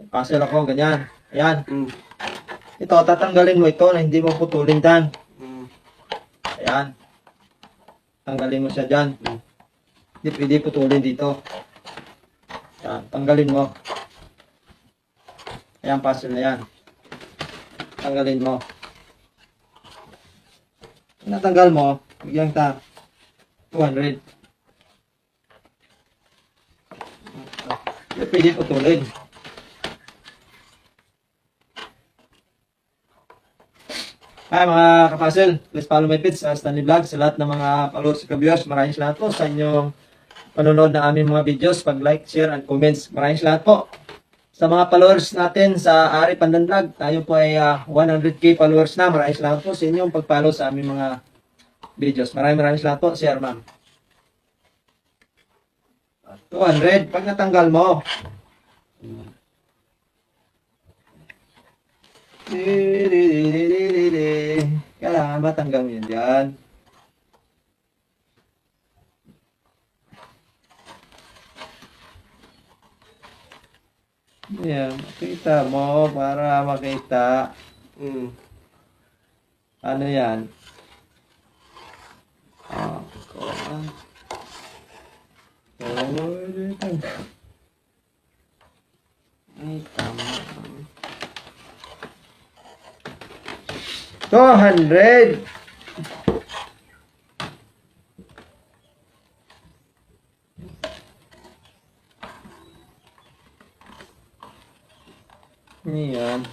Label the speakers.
Speaker 1: Puzzle ako, ganyan. Ayan.
Speaker 2: Mm.
Speaker 1: Ito, tatanggalin mo ito na hindi mo putulin dyan.
Speaker 2: Mm.
Speaker 1: Ayan. Tanggalin mo siya dyan.
Speaker 2: Mm.
Speaker 1: Hindi pwede putulin dito. Ayan, tanggalin mo. Ayan, puzzle na yan. Tanggalin mo. Natanggal mo, bigyan ta 200. Hindi pwede putulin. Hi mga kapuzzle, please follow my page sa Stanley Vlog. Sa lahat ng mga followers at viewers, maraming salamat po sa inyong panonood ng aming mga videos. Pag-like, share, and comments. Maraming salamat po. Sa mga followers natin sa Ari Pandan Vlog, tayo po ay 100k followers na. Maraming salamat po sa inyong pag-follow sa aming mga videos. Maraming salamat po, Sir Ma'am. 200, pag natanggal mo. Kailangan matanggal mo yun dyan. Ayan, makita mo para makita. Ano yan?
Speaker 2: Ay, tama.
Speaker 1: 200. Yan.